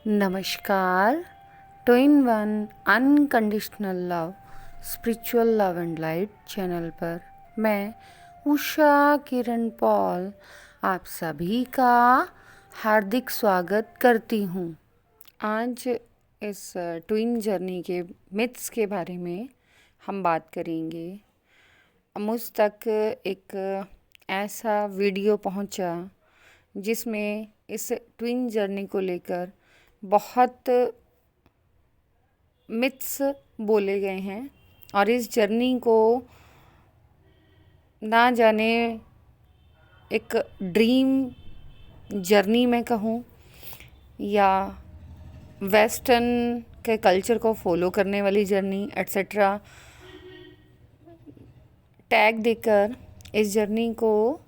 नमस्कार। Two in one unconditional love spiritual love and light channel पर मैं Usha Kiran Paul आप सभी का हार्दिक स्वागत करती हूँ। आज इस ट्विन जर्नी के मिथ्स के बारे में हम बात करेंगे। मुझ तक एक ऐसा वीडियो पहुँचा जिसमें इस ट्विन जर्नी को लेकर बहुत मिथ्स बोले गए हैं और इस जर्नी को ना जाने एक ड्रीम जर्नी में कहूँ या वेस्टर्न के कल्चर को फॉलो करने वाली जर्नी एट्सेट्रा टैग देकर इस जर्नी को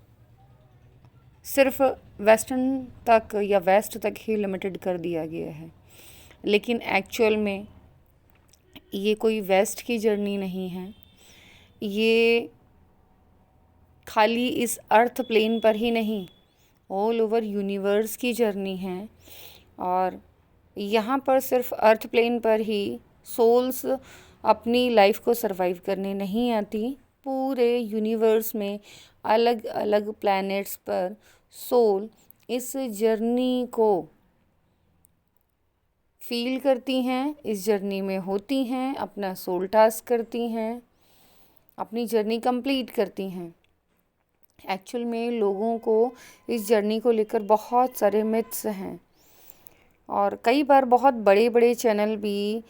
सिर्फ वेस्टर्न तक या वेस्ट तक ही लिमिटेड कर दिया गया है। लेकिन एक्चुअल में ये कोई वेस्ट की जर्नी नहीं है, ये खाली इस अर्थ प्लेन पर ही नहीं, ऑल ओवर यूनिवर्स की जर्नी है। और यहाँ पर सिर्फ अर्थ प्लेन पर ही सोल्स अपनी लाइफ को सरवाइव करने नहीं आती, पूरे यूनिवर्स में अलग अलग प्लैनेट्स पर सोल इस जर्नी को फील करती हैं, इस जर्नी में होती हैं, अपना सोल टास्क करती हैं, अपनी जर्नी कंप्लीट करती हैं। एक्चुअल में लोगों को इस जर्नी को लेकर बहुत सारे मिथ्स हैं और कई बार बहुत बड़े बड़े चैनल भी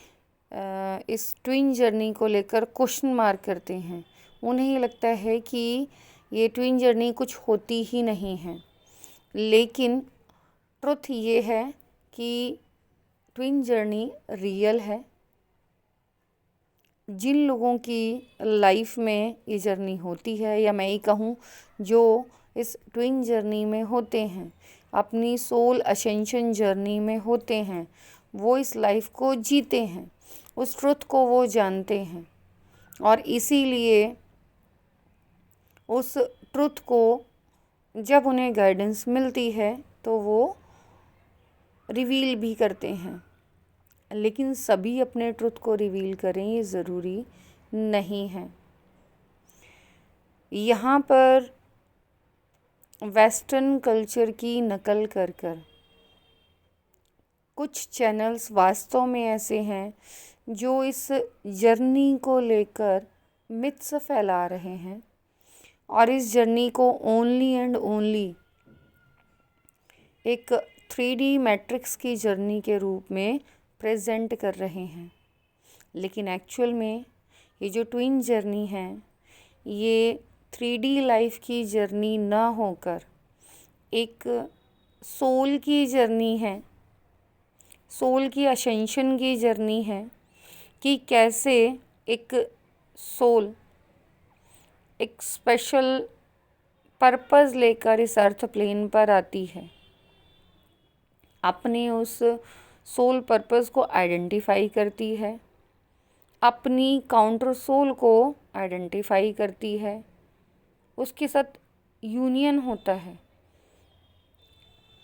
इस ट्विन जर्नी को लेकर क्वेश्चन मार्क करते हैं। उन्हें लगता है कि ये ट्विन जर्नी कुछ होती ही नहीं है, लेकिन ट्रुथ ये है कि ट्विन जर्नी रियल है। जिन लोगों की लाइफ में ये जर्नी होती है, या मैं ये कहूँ जो इस ट्विन जर्नी में होते हैं, अपनी सोल असेंशन जर्नी में होते हैं, वो इस लाइफ को जीते हैं, उस ट्रुथ को वो जानते हैं और इसीलिए उस ट्रुथ को जब उन्हें गाइडेंस मिलती है तो वो रिवील भी करते हैं। लेकिन सभी अपने ट्रुथ को रिवील करें ये ज़रूरी नहीं है। यहाँ पर वेस्टर्न कल्चर की नकल कर कर कुछ चैनल्स वास्तव में ऐसे हैं जो इस जर्नी को लेकर मिथ्स फैला रहे हैं और इस जर्नी को ओनली एंड ओनली एक 3D मैट्रिक्स की जर्नी के रूप में प्रेजेंट कर रहे हैं। लेकिन एक्चुअल में ये जो ट्विन जर्नी है, ये 3D लाइफ की जर्नी ना होकर एक सोल की जर्नी है, सोल की असेंशन की जर्नी है कि कैसे एक सोल एक स्पेशल पर्पस लेकर इस अर्थ प्लेन पर आती है, अपने उस सोल पर्पस को आइडेंटिफाई करती है, अपनी काउंटर सोल को आइडेंटिफाई करती है, उसके साथ यूनियन होता है।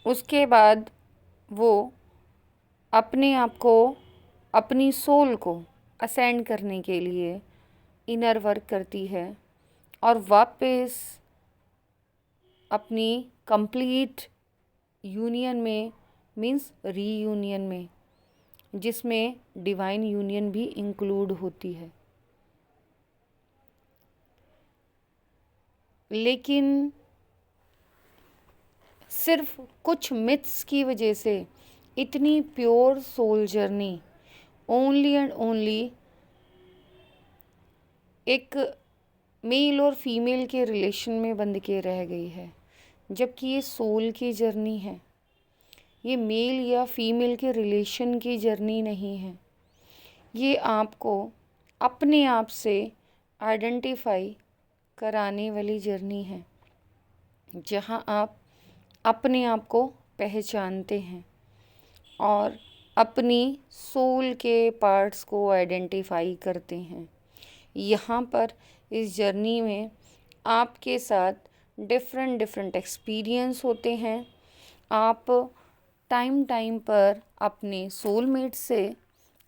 उसके बाद वो अपने आप को, अपनी सोल को असेंड करने के लिए इनर वर्क करती है और वापस अपनी कंप्लीट यूनियन में, मीन्स रीयूनियन में, जिसमें डिवाइन यूनियन भी इंक्लूड होती है। लेकिन सिर्फ कुछ मिथ्स की वजह से इतनी pure soul journey only and only एक मेल और फीमेल के रिलेशन में बंद के रह गई है, जबकि ये सोल की जर्नी है। ये मेल या फीमेल के रिलेशन की जर्नी नहीं है, ये आपको अपने आप से आइडेंटिफाई कराने वाली जर्नी है, जहाँ आप अपने आप को पहचानते हैं और अपनी सोल के पार्ट्स को आइडेंटिफाई करते हैं। यहाँ पर इस जर्नी में आपके साथ डिफरेंट डिफरेंट एक्सपीरियंस होते हैं। आप टाइम टाइम पर अपने सोलमेट से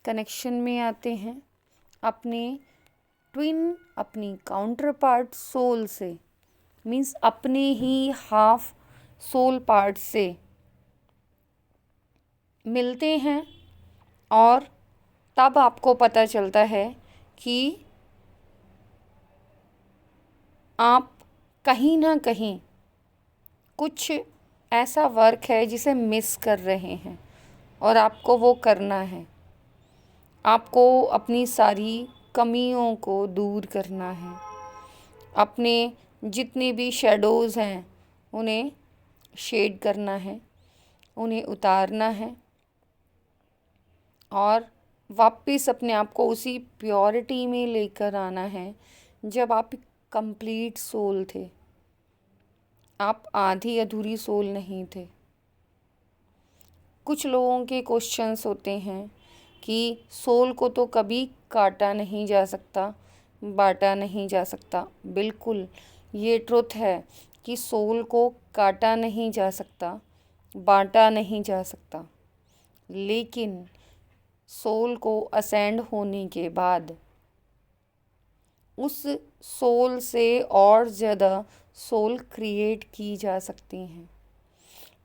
कनेक्शन में आते हैं, अपने ट्विन, अपनी काउंटर पार्ट सोल से, मीन्स अपने ही हाफ सोल पार्ट से मिलते हैं। और तब आपको पता चलता है कि आप कहीं ना कहीं कुछ ऐसा वर्क है जिसे मिस कर रहे हैं और आपको वो करना है। आपको अपनी सारी कमियों को दूर करना है, अपने जितने भी शेडोज़ हैं उन्हें शेड करना है, उन्हें उतारना है और वापस अपने आप को उसी प्योरिटी में लेकर आना है जब आप कंप्लीट सोल थे। आप आधी अधूरी सोल नहीं थे। कुछ लोगों के क्वेश्चंस होते हैं कि सोल को तो कभी काटा नहीं जा सकता, बांटा नहीं जा सकता। बिल्कुल ये ट्रुथ है कि सोल को काटा नहीं जा सकता, बांटा नहीं जा सकता, लेकिन सोल को असेंड होने के बाद उस सोल से और ज़्यादा सोल क्रिएट की जा सकती हैं।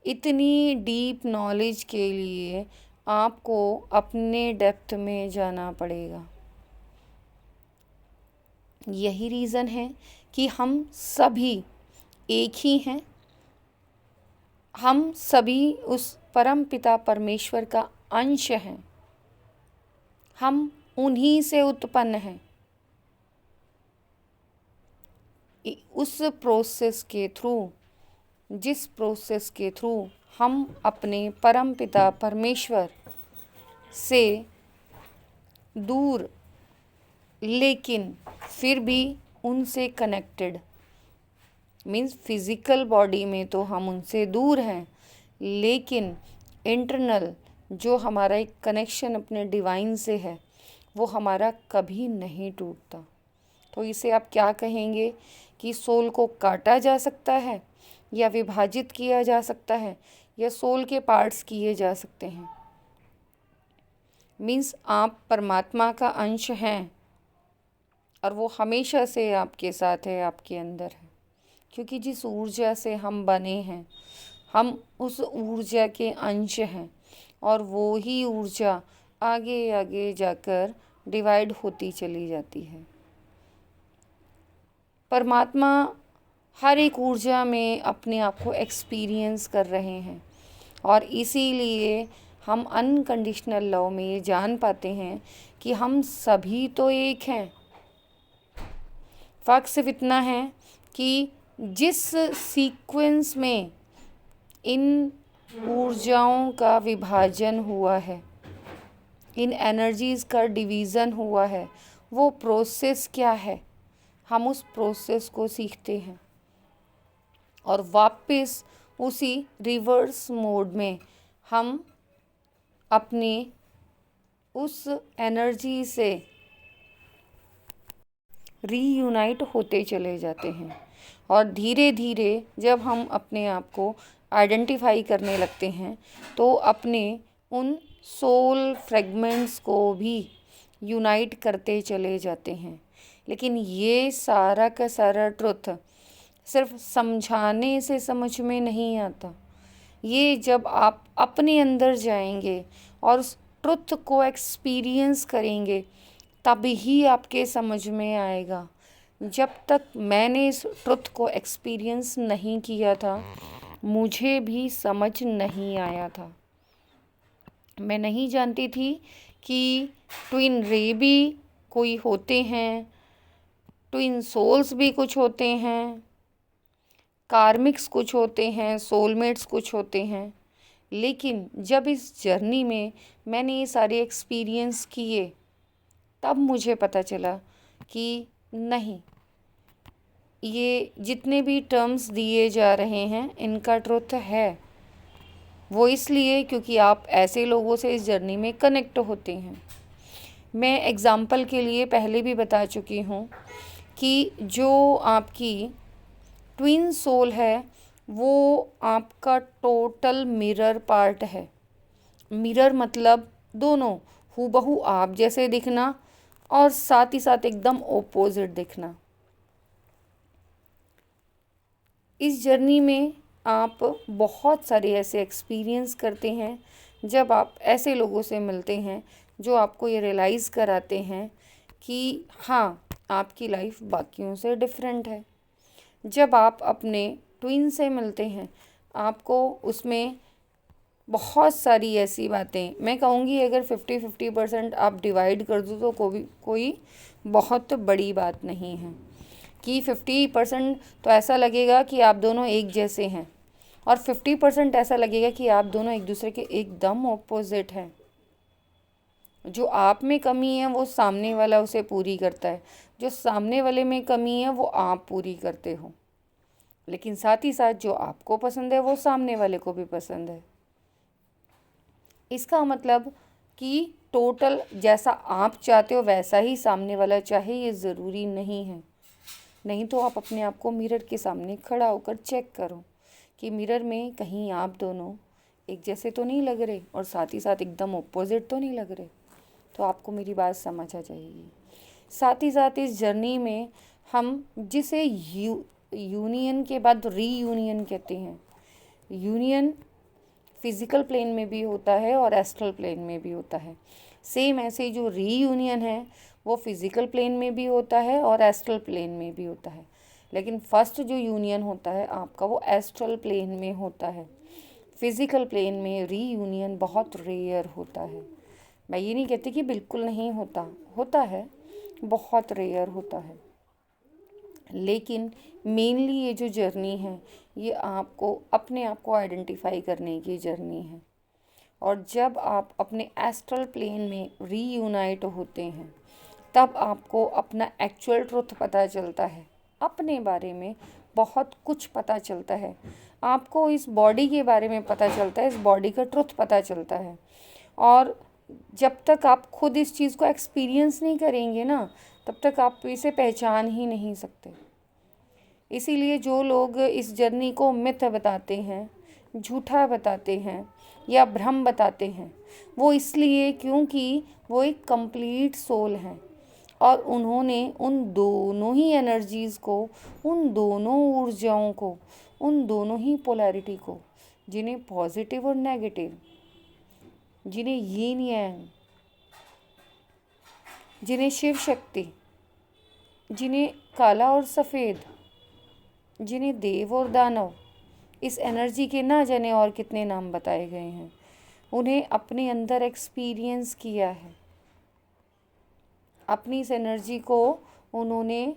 इतनी डीप नॉलेज के लिए आपको अपने डेप्थ में जाना पड़ेगा। यही रीज़न है कि हम सभी एक ही हैं। हम सभी उस परम पिता परमेश्वर का अंश हैं। हम उन्हीं से उत्पन्न हैं। उस प्रोसेस के थ्रू, जिस प्रोसेस के थ्रू हम अपने परम पिता परमेश्वर से दूर लेकिन फिर भी उनसे कनेक्टेड, मीन्स फिज़िकल बॉडी में तो हम उनसे दूर हैं, लेकिन इंटरनल जो हमारा एक कनेक्शन अपने डिवाइन से है वो हमारा कभी नहीं टूटता। तो इसे आप क्या कहेंगे कि सोल को काटा जा सकता है या विभाजित किया जा सकता है या सोल के पार्ट्स किए जा सकते हैं। मीन्स आप परमात्मा का अंश हैं और वो हमेशा से आपके साथ है, आपके अंदर है। क्योंकि जिस ऊर्जा से हम बने हैं, हम उस ऊर्जा के अंश हैं और वो ही ऊर्जा आगे आगे जाकर डिवाइड होती चली जाती है। परमात्मा हर एक ऊर्जा में अपने आप को एक्सपीरियंस कर रहे हैं और इसीलिए हम अनकंडीशनल लव में ये जान पाते हैं कि हम सभी तो एक हैं। फ़र्क सिर्फ इतना है कि जिस सीक्वेंस में इन ऊर्जाओं का विभाजन हुआ है, इन एनर्जीज़ का डिवीज़न हुआ है, वो प्रोसेस क्या है, हम उस प्रोसेस को सीखते हैं और वापस उसी रिवर्स मोड में हम अपने उस एनर्जी से रीयूनाइट होते चले जाते हैं। और धीरे धीरे जब हम अपने आप को आइडेंटिफाई करने लगते हैं तो अपने उन सोल फ्रेगमेंट्स को भी यूनाइट करते चले जाते हैं। लेकिन ये सारा का सारा ट्रुथ सिर्फ समझाने से समझ में नहीं आता। ये जब आप अपने अंदर जाएंगे और उस ट्रुथ को एक्सपीरियंस करेंगे तब ही आपके समझ में आएगा। जब तक मैंने इस ट्रुथ को एक्सपीरियंस नहीं किया था मुझे भी समझ नहीं आया था। मैं नहीं जानती थी कि ट्विन रे भी कोई होते हैं, ट्विन सोल्स भी कुछ होते हैं, कार्मिक्स कुछ होते हैं, सोलमेट्स कुछ होते हैं। लेकिन जब इस जर्नी में मैंने ये सारे एक्सपीरियंस किए तब मुझे पता चला कि नहीं, ये जितने भी टर्म्स दिए जा रहे हैं इनका ट्रुथ है। वो इसलिए क्योंकि आप ऐसे लोगों से इस जर्नी में कनेक्ट होते हैं। मैं एग्ज़ाम्पल के लिए पहले भी बता चुकी हूँ कि जो आपकी ट्विन सोल है वो आपका टोटल मिरर पार्ट है। मिरर मतलब दोनों हूबहू आप जैसे दिखना और साथ ही साथ एकदम ओपोजिट दिखना। इस जर्नी में आप बहुत सारे ऐसे एक्सपीरियंस करते हैं जब आप ऐसे लोगों से मिलते हैं जो आपको ये रियलाइज़ कराते हैं कि हाँ, आपकी लाइफ बाकियों से डिफरेंट है। जब आप अपने ट्विन से मिलते हैं आपको उसमें बहुत सारी ऐसी बातें, मैं कहूँगी अगर 50-50% आप डिवाइड कर दो तो कोई बहुत बड़ी बात नहीं है कि 50% तो ऐसा लगेगा कि आप दोनों एक जैसे हैं और 50% ऐसा लगेगा कि आप दोनों एक दूसरे के एकदम ऑपोजिट हैं। जो आप में कमी है वो सामने वाला उसे पूरी करता है, जो सामने वाले में कमी है वो आप पूरी करते हो, लेकिन साथ ही साथ जो आपको पसंद है वो सामने वाले को भी पसंद है। इसका मतलब कि टोटल जैसा आप चाहते हो वैसा ही सामने वाला चाहे, ये ज़रूरी नहीं है। नहीं तो आप अपने आप को मिरर के सामने खड़ा होकर चेक करो कि मिरर में कहीं आप दोनों एक जैसे तो नहीं लग रहे और साथ ही साथ एकदम ऑपोजिट तो नहीं लग रहे। तो आपको मेरी बात समझ आ जाएगी। साथ ही साथ इस जर्नी में हम जिसे यूनियन के बाद रीयूनियन कहते हैं। यूनियन फिज़िकल प्लेन में भी होता है और एस्ट्रल प्लेन में भी होता है। सेम ऐसे जो रीयूनियन है वो फिज़िकल प्लेन में भी होता है और एस्ट्रल प्लेन में भी होता है, लेकिन फर्स्ट जो यूनियन होता है आपका वो एस्ट्रल प्लेन में होता है। फिज़िकल प्लेन में रीयूनियन बहुत रेयर होता है। मैं ये नहीं कहती कि बिल्कुल नहीं होता, होता है, बहुत रेयर होता है, लेकिन मेनली ये जो जर्नी है ये आपको अपने आप को आइडेंटिफाई करने की जर्नी है। और जब आप अपने एस्ट्रल प्लेन में रीयूनाइट होते हैं तब आपको अपना एक्चुअल ट्रुथ पता चलता है, अपने बारे में बहुत कुछ पता चलता है, आपको इस बॉडी के बारे में पता चलता है, इस बॉडी का ट्रुथ पता चलता है। और जब तक आप खुद इस चीज़ को एक्सपीरियंस नहीं करेंगे ना तब तक आप इसे पहचान ही नहीं सकते। इसीलिए जो लोग इस जर्नी को मिथ बताते हैं, झूठा बताते हैं या भ्रम बताते हैं, वो इसलिए क्योंकि वो एक कंप्लीट सोल हैं और उन्होंने उन दोनों ही एनर्जीज़ को, उन दोनों ऊर्जाओं को, उन दोनों ही पोलैरिटी को, जिन्हें पॉजिटिव और नेगेटिव, जिन्हें यीन यांग, जिन्हें शिव शक्ति, जिन्हें काला और सफ़ेद, जिन्हें देव और दानव, इस एनर्जी के ना जाने और कितने नाम बताए गए हैं, उन्हें अपने अंदर एक्सपीरियंस किया है। अपनी इस एनर्जी को उन्होंने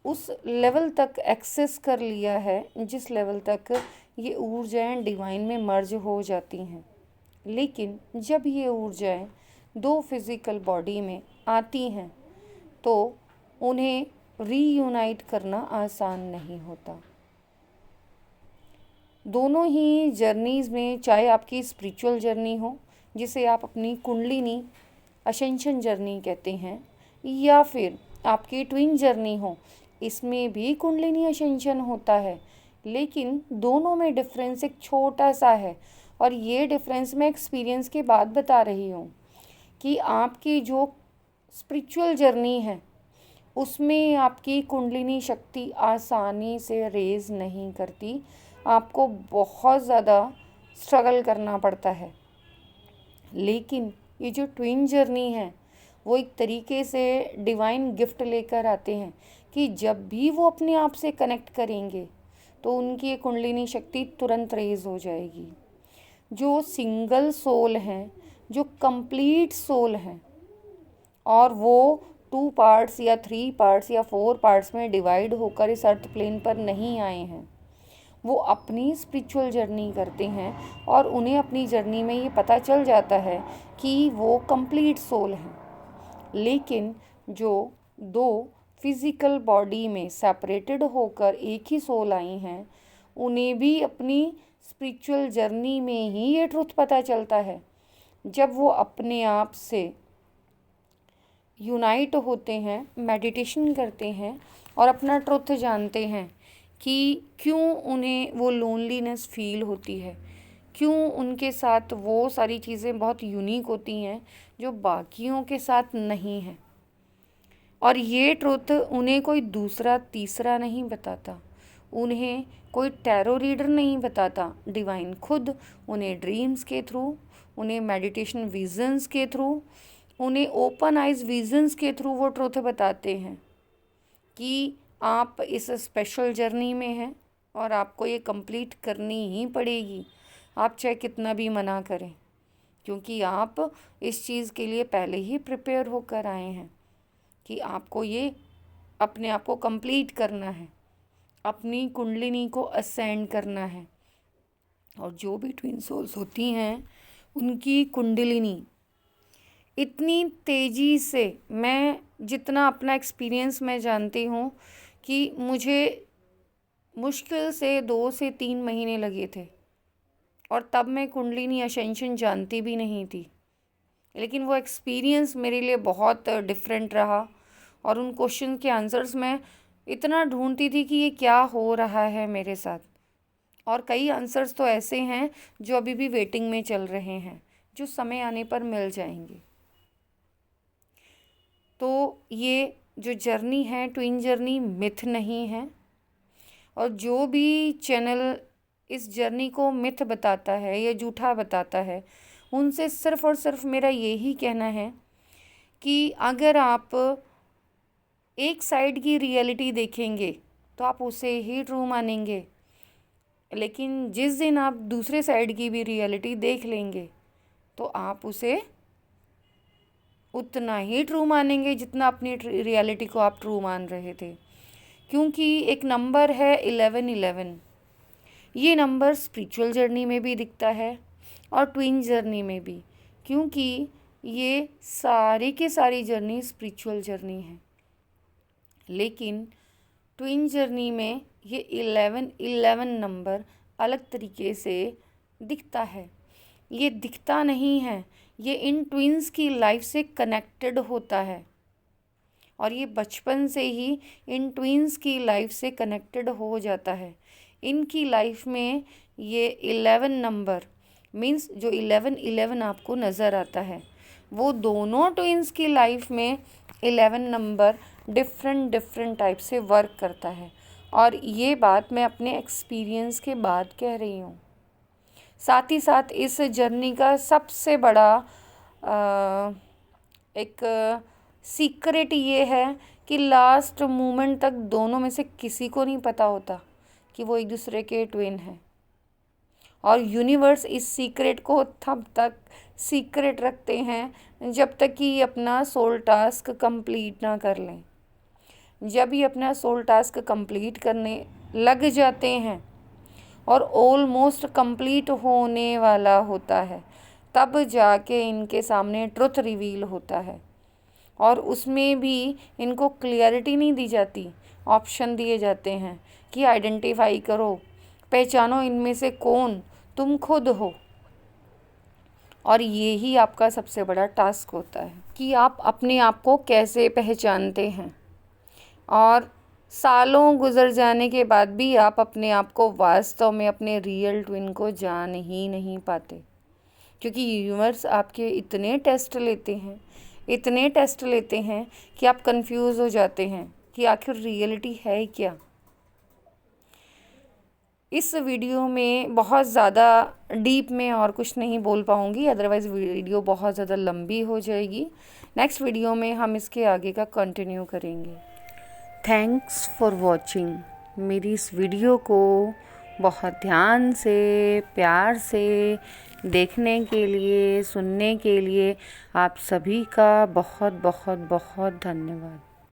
उस लेवल तक एक्सेस कर लिया है जिस लेवल तक ये ऊर्जाएं डिवाइन में मर्ज हो जाती हैं। लेकिन जब ये ऊर्जाएं दो फिज़िकल बॉडी में आती हैं तो उन्हें रीयूनाइट करना आसान नहीं होता। दोनों ही जर्नीज़ में, चाहे आपकी स्पिरिचुअल जर्नी हो जिसे आप अपनी कुंडलिनी असेंशन जर्नी कहते हैं, या फिर आपकी ट्विन जर्नी हो, इसमें भी कुंडलिनी असेंशन होता है, लेकिन दोनों में डिफरेंस एक छोटा सा है। और ये डिफरेंस मैं एक्सपीरियंस के बाद बता रही हूँ कि आपकी जो स्पिरिचुअल जर्नी है उसमें आपकी कुंडलिनी शक्ति आसानी से रेज नहीं करती, आपको बहुत ज़्यादा स्ट्रगल करना पड़ता है। लेकिन ये जो ट्विन जर्नी है वो एक तरीके से डिवाइन गिफ्ट लेकर आते हैं कि जब भी वो अपने आप से कनेक्ट करेंगे तो उनकी कुंडलिनी शक्ति तुरंत रेज हो जाएगी। जो सिंगल सोल हैं, जो कंप्लीट सोल हैं और वो 2 पार्ट्स या 3 पार्ट्स या 4 पार्ट्स में डिवाइड होकर इस अर्थ प्लेन पर नहीं आए हैं, वो अपनी स्पिरिचुअल जर्नी करते हैं और उन्हें अपनी जर्नी में ये पता चल जाता है कि वो कंप्लीट सोल हैं। लेकिन जो दो फिज़िकल बॉडी में सेपरेटेड होकर एक ही सोल आई हैं, उन्हें भी अपनी स्पिरिचुअल जर्नी में ही ये ट्रुथ पता चलता है। जब वो अपने आप से यूनाइट होते हैं, मेडिटेशन करते हैं और अपना ट्रुथ जानते हैं कि क्यों उन्हें वो लोनलीनेस फील होती है, क्यों उनके साथ वो सारी चीज़ें बहुत यूनिक होती हैं जो बाकियों के साथ नहीं हैं। और ये ट्रुथ उन्हें कोई दूसरा तीसरा नहीं बताता, उन्हें कोई टैरो रीडर नहीं बताता, डिवाइन खुद उन्हें ड्रीम्स के थ्रू, उन्हें मेडिटेशन विजन्स के थ्रू, उन्हें ओपन आइज विजन्स के थ्रू वो ट्रुथ बताते हैं कि आप इस स्पेशल जर्नी में हैं और आपको ये कंप्लीट करनी ही पड़ेगी, आप चाहे कितना भी मना करें, क्योंकि आप इस चीज़ के लिए पहले ही प्रिपेयर होकर आए हैं कि आपको ये अपने आप को कंप्लीट करना है, अपनी कुंडलिनी को असेंड करना है। और जो भी ट्विन सोल्स होती हैं उनकी कुंडलिनी इतनी तेज़ी से, मैं जितना अपना एक्सपीरियंस मैं जानती हूँ कि मुझे मुश्किल से 2 से 3 महीने लगे थे और तब मैं कुंडलिनी असेंशन जानती भी नहीं थी, लेकिन वो एक्सपीरियंस मेरे लिए बहुत डिफरेंट रहा और उन क्वेश्चन के आंसर्स मैं इतना ढूंढती थी कि ये क्या हो रहा है मेरे साथ। और कई आंसर्स तो ऐसे हैं जो अभी भी वेटिंग में चल रहे हैं, जो समय आने पर मिल जाएंगे। तो ये जो जर्नी है ट्विन जर्नी मिथ नहीं है, और जो भी चैनल इस जर्नी को मिथ बताता है या झूठा बताता है, उनसे सिर्फ़ और सिर्फ मेरा यही कहना है कि अगर आप एक साइड की रियलिटी देखेंगे तो आप उसे ही ट्रू मानेंगे, लेकिन जिस दिन आप दूसरे साइड की भी रियलिटी देख लेंगे तो आप उसे उतना ही ट्रू मानेंगे जितना अपनी रियलिटी को आप ट्रू मान रहे थे। क्योंकि एक नंबर है 1111, ये नंबर स्पिरिचुअल जर्नी में भी दिखता है और ट्विन जर्नी में भी, क्योंकि ये सारी की सारी जर्नी स्पिरिचुअल जर्नी है। लेकिन ट्विन जर्नी में ये 1111 नंबर अलग तरीके से दिखता है। ये दिखता नहीं है, ये इन ट्विन्स की लाइफ से कनेक्टेड होता है और ये बचपन से ही इन ट्विन्स की लाइफ से कनेक्टेड हो जाता है। इनकी लाइफ में ये 11 नंबर मीन्स जो 1111 आपको नज़र आता है, वो दोनों ट्विन्स की लाइफ में 11 नंबर डिफरेंट टाइप से वर्क करता है। और ये बात मैं अपने एक्सपीरियंस के बाद कह रही हूँ। साथ ही साथ इस जर्नी का सबसे बड़ा एक सीक्रेट ये है कि लास्ट मोमेंट तक दोनों में से किसी को नहीं पता होता कि वो एक दूसरे के ट्विन हैं, और यूनिवर्स इस सीक्रेट को तब तक सीक्रेट रखते हैं जब तक कि ये अपना सोल टास्क कंप्लीट ना कर लें। जब ये अपना सोल टास्क कंप्लीट करने लग जाते हैं और ऑलमोस्ट कंप्लीट होने वाला होता है, तब जाके इनके सामने ट्रुथ रिवील होता है। और उसमें भी इनको क्लियरिटी नहीं दी जाती, ऑप्शन दिए जाते हैं कि आइडेंटिफाई करो, पहचानो इनमें से कौन तुम खुद हो। और ये ही आपका सबसे बड़ा टास्क होता है कि आप अपने आप को कैसे पहचानते हैं। और सालों गुजर जाने के बाद भी आप अपने आप को वास्तव में अपने रियल ट्विन को जान ही नहीं पाते, क्योंकि यूनिवर्स आपके इतने टेस्ट लेते हैं कि आप कंफ्यूज हो जाते हैं कि आखिर रियलिटी है क्या। इस वीडियो में बहुत ज़्यादा डीप में और कुछ नहीं बोल पाऊँगी, अदरवाइज़ वीडियो बहुत ज़्यादा लंबी हो जाएगी। नेक्स्ट वीडियो में हम इसके आगे का कंटिन्यू करेंगे। Thanks for watching. मेरी इस वीडियो को बहुत ध्यान से, प्यार से देखने के लिए, सुनने के लिए आप सभी का बहुत बहुत बहुत धन्यवाद।